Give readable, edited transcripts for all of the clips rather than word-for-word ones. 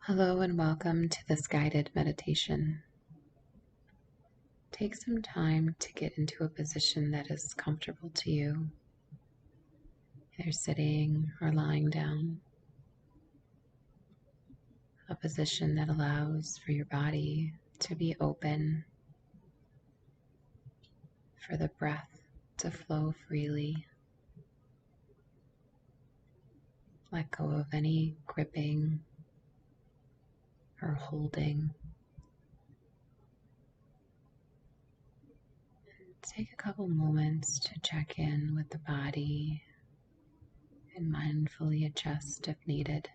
Hello and welcome to this guided meditation. Take some time to get into a position that is comfortable to you, either sitting or lying down, a position that allows for your body to be open, for the breath to flow freely. Let go of any gripping or holding. Take a couple moments to check in with the body and mindfully adjust if needed.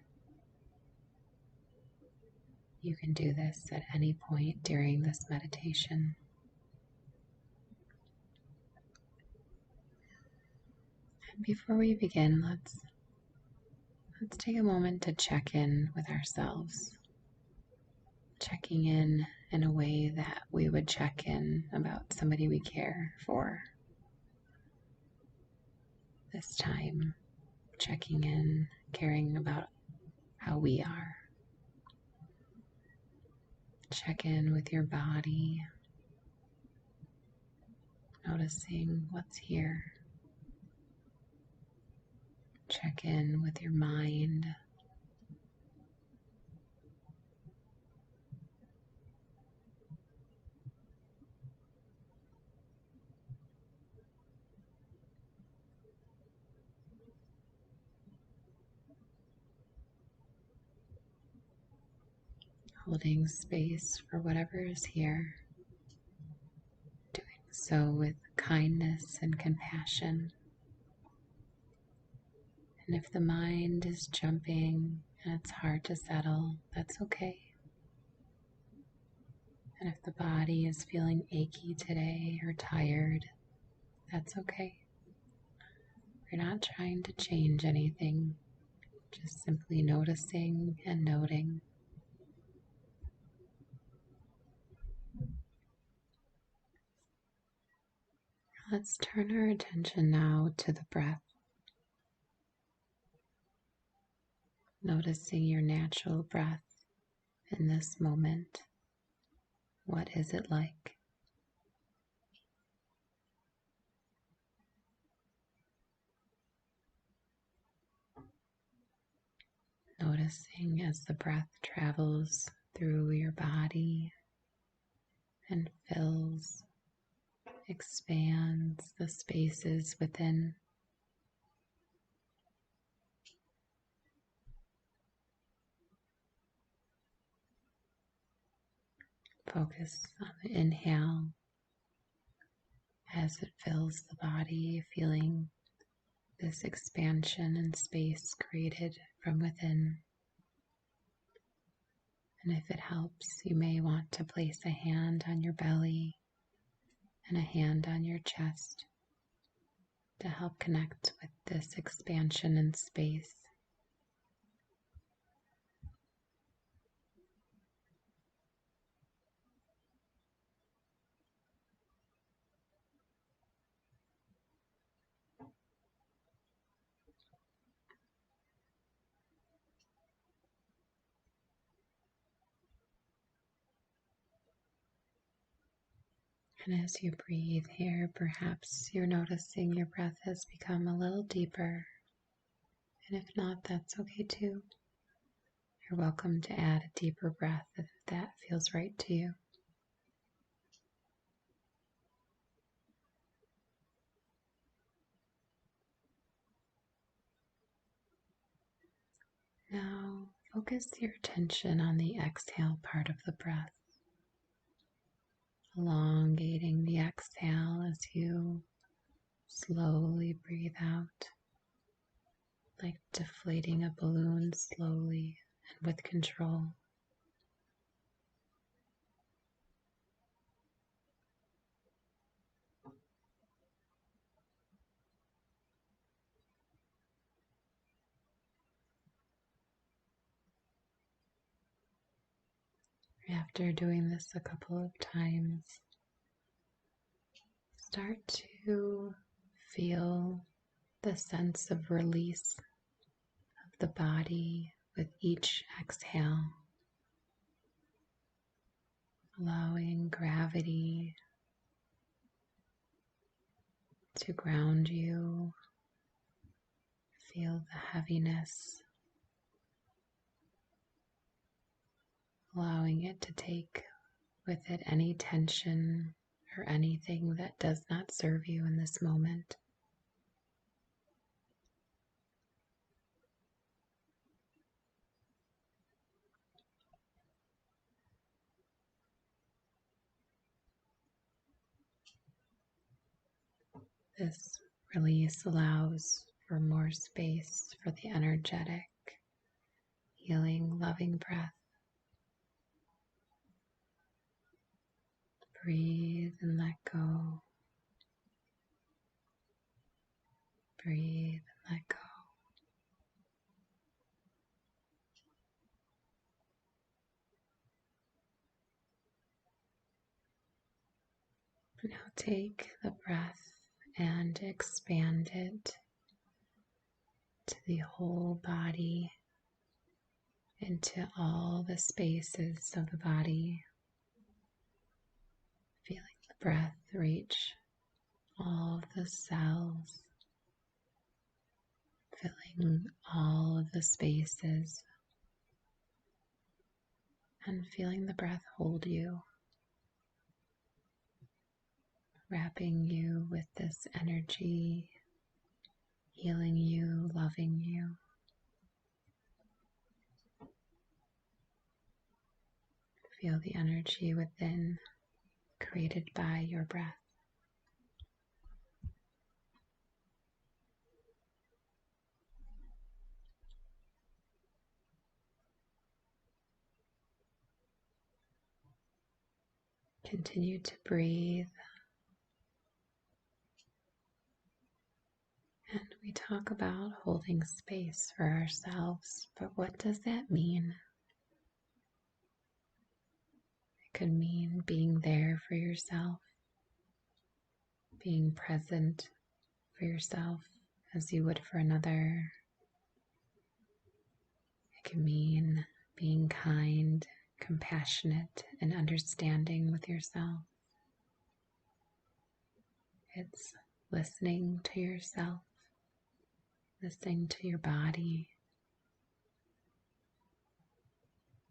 You can do this at any point during this meditation. And before we begin, let's take a moment to check in with ourselves. Checking in a way that we would check in about somebody we care for. This time, checking in, caring about how we are. Check in with your body, noticing what's here. Check in with your mind. Holding space for whatever is here. Doing so with kindness and compassion. And if the mind is jumping and it's hard to settle, that's okay. And if the body is feeling achy today or tired, that's okay. We're not trying to change anything, just simply noticing and noting. Let's turn our attention now to the breath. Noticing your natural breath in this moment. What is it like? Noticing as the breath travels through your body and fills, expands the spaces within. Focus on the inhale as it fills the body, feeling this expansion and space created from within. And if it helps, you may want to place a hand on your belly and a hand on your chest to help connect with this expansion and space. And as you breathe here, perhaps you're noticing your breath has become a little deeper. And if not, that's okay too. You're welcome to add a deeper breath if that feels right to you. Now, focus your attention on the exhale part of the breath. Elongating the exhale as you slowly breathe out, like deflating a balloon slowly and with control. After doing this a couple of times, start to feel the sense of release of the body with each exhale. allowing gravity to ground you. Feel the heaviness, allowing it to take with it any tension or anything that does not serve you in this moment. This release allows for more space for the energetic, healing, loving breath. Breathe and let go. Breathe and let go. Now take the breath and expand it to the whole body, into all the spaces of the body. Feeling the breath reach all of the cells, filling all of the spaces, and feeling the breath hold you, wrapping you with this energy, healing you, loving you. Feel the energy within, created by your breath. Continue to breathe. And we talk about holding space for ourselves, but what does that mean? It could mean being there for yourself, being present for yourself as you would for another. It can mean being kind, compassionate, and understanding with yourself. It's listening to yourself, listening to your body.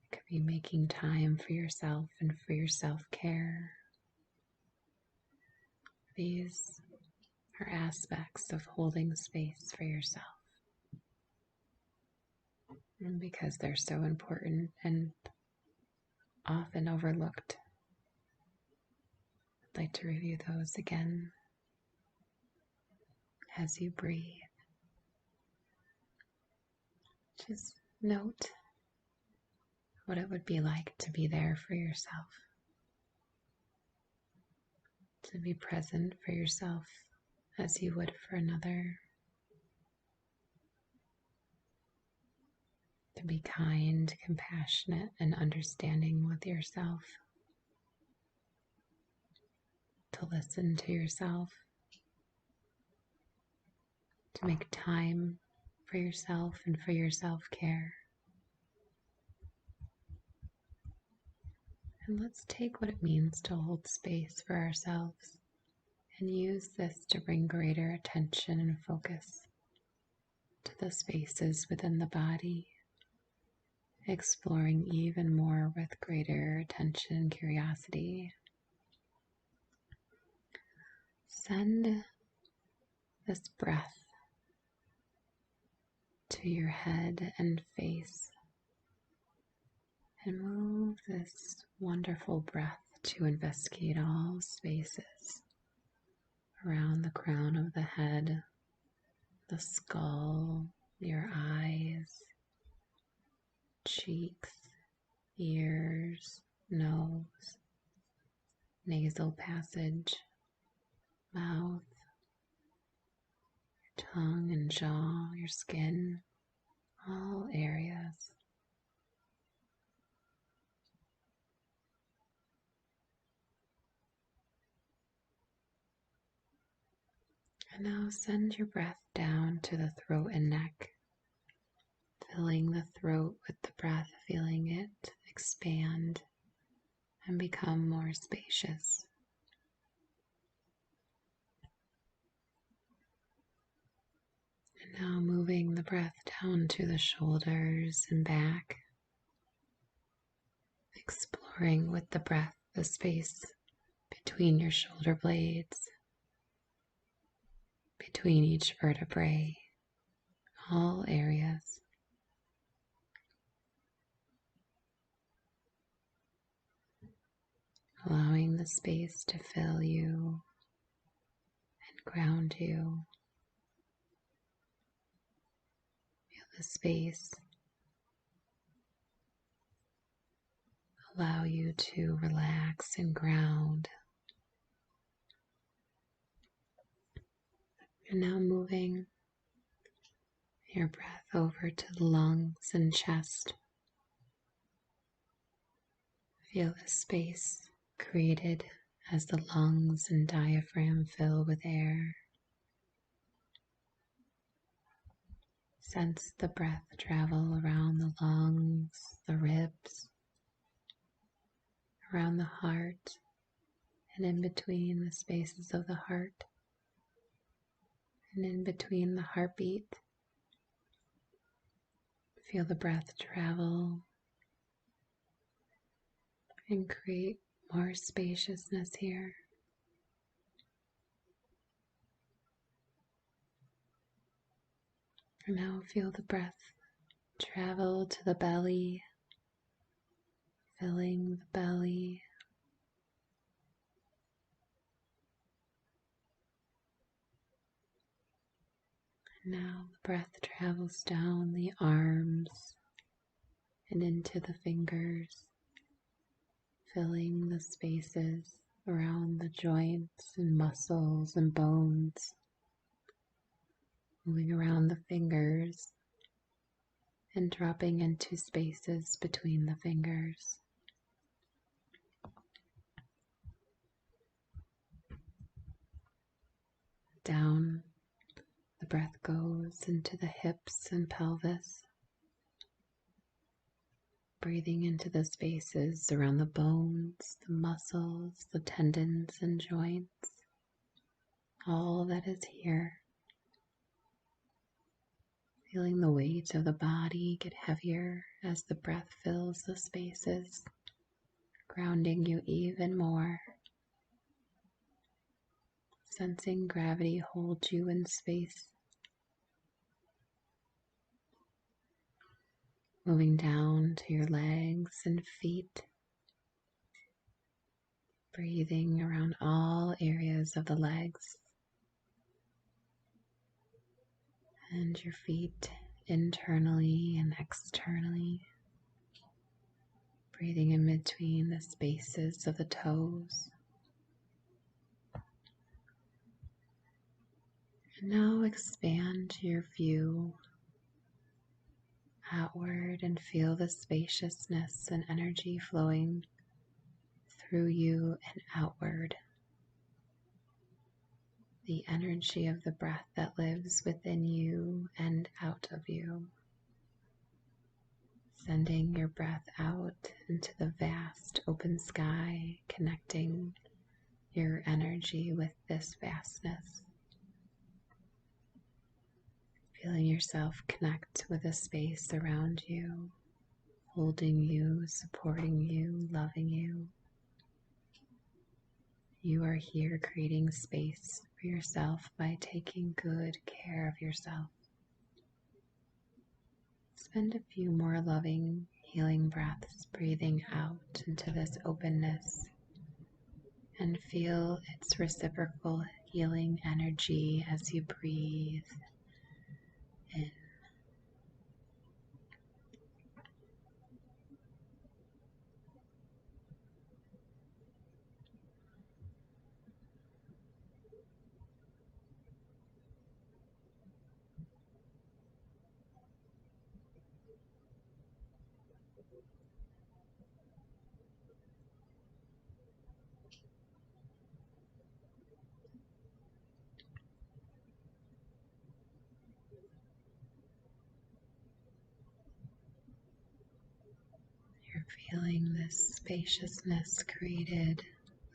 It could be making time for yourself and for your self-care. These are aspects of holding space for yourself. And because they're so important and often overlooked, I'd like to review those again as you breathe. Just note what it would be like to be there for yourself, to be present for yourself as you would for another, to be kind, compassionate, and understanding with yourself, to listen to yourself, to make time for yourself and for your self-care. And let's take what it means to hold space for ourselves and use this to bring greater attention and focus to the spaces within the body, exploring even more with greater attention and curiosity. Send this breath to your head and face, and move this wonderful breath to investigate all spaces around the crown of the head, the skull, your eyes, cheeks, ears, nose, nasal passage, mouth, your tongue and jaw, your skin, all areas. And now send your breath down to the throat and neck, filling the throat with the breath, feeling it expand and become become more spacious. And now moving the breath down to the shoulders and back, exploring with the breath the space between your shoulder blades, between each vertebrae, all areas. Allowing the space to fill you and ground you. Feel the space allow you to relax and ground. And now moving your breath over to the lungs and chest. Feel the space created as the lungs and diaphragm fill with air. Sense the breath travel around the lungs, the ribs, around the heart, and in between the spaces of the heart, and in between the heartbeat. Feel the breath travel and create more spaciousness here. And now feel the breath travel to the belly, filling the belly. And now the breath travels down the arms and into the fingers, filling the spaces around the joints and muscles and bones, moving around the fingers and dropping into spaces between the fingers. Down the breath goes into the hips and pelvis, breathing into the spaces around the bones, the muscles, the tendons and joints, all that is here. Feeling the weight of the body get heavier as the breath fills the spaces, grounding you even more. Sensing gravity hold you in space. Moving down to your legs and feet. Breathing around all areas of the legs and your feet internally and externally. Breathing in between the spaces of the toes. And now expand your view outward and feel the spaciousness and energy flowing through you and outward. The energy of the breath that lives within you and out of you. Sending your breath out into the vast open sky, connecting your energy with this vastness. Feeling yourself connect with the space around you, holding you, supporting you, loving you. You are here creating space for yourself by taking good care of yourself. Spend a few more loving, healing breaths breathing out into this openness and feel its reciprocal healing energy as you breathe in. Your Feeling this spaciousness created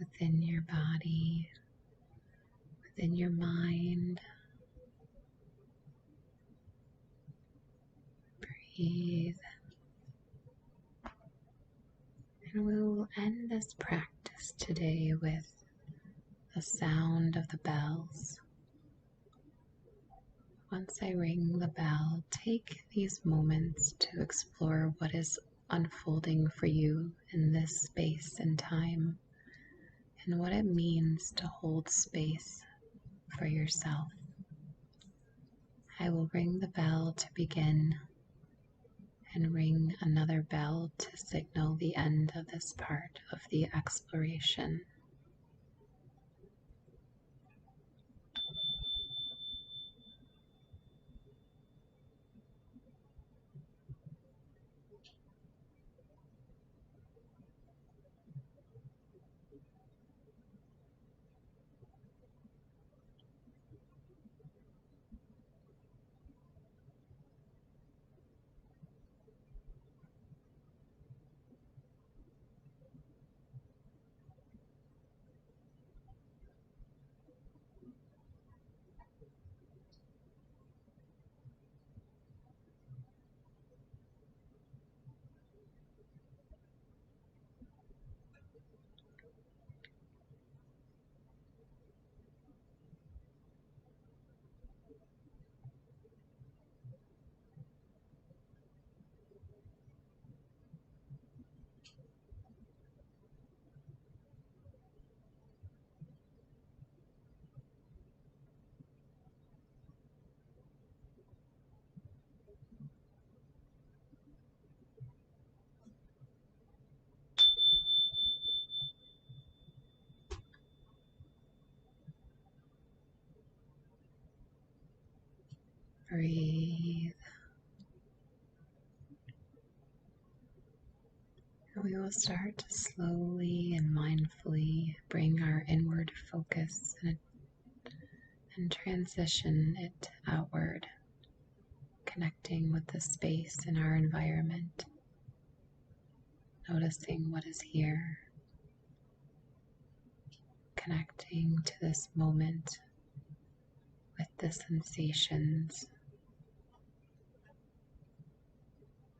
within your body, within your mind. Breathe. And we will end this practice today with the sound of the bells. Once I ring the bell, take these moments to explore what is unfolding for you in this space and time, and what it means to hold space for yourself. I will ring the bell to begin, and ring another bell to signal the end of this part of the exploration. Breathe. And we will start to slowly and mindfully bring our inward focus and transition it outward, connecting with the space in our environment, noticing what is here, connecting to this moment with the sensations.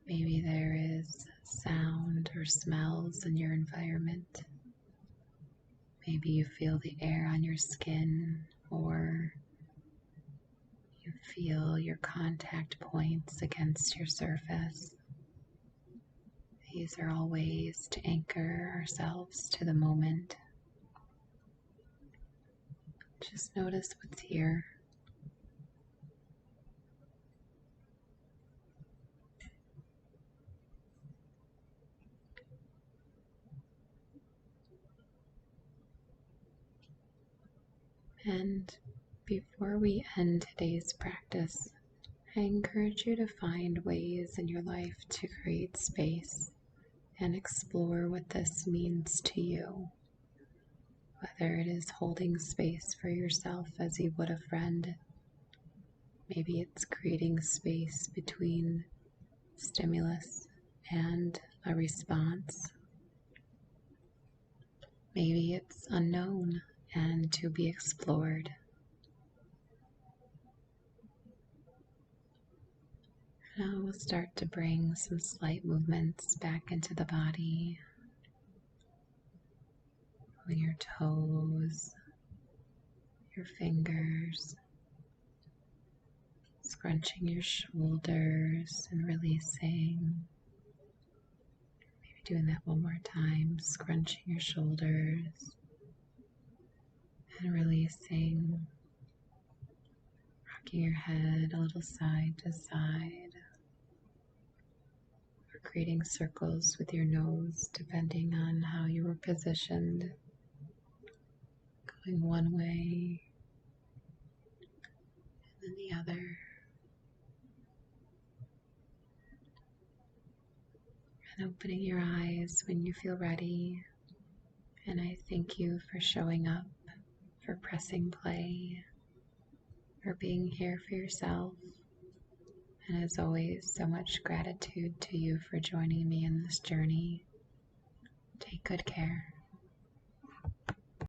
Maybe there is sound or smells in your environment. Maybe you feel the air on your skin, or you feel your contact points against your surface. These are all ways to anchor ourselves to the moment. Just notice what's here. And before we end today's practice, I encourage you to find ways in your life to create space and explore what this means to you. Whether it is holding space for yourself as you would a friend, maybe it's creating space between stimulus and a response. Maybe it's unknown and to be explored. Now we'll start to bring some slight movements back into the body. Moving your toes, your fingers, scrunching your shoulders and releasing. Maybe doing that one more time, scrunching your shoulders and releasing. Rocking your head a little side to side, or creating circles with your nose depending on how you were positioned. Going one way and then the other. And opening your eyes when you feel ready. And I thank you for showing up, for pressing play, for being here for yourself. And as always, so much gratitude to you for joining me in this journey. Take good care.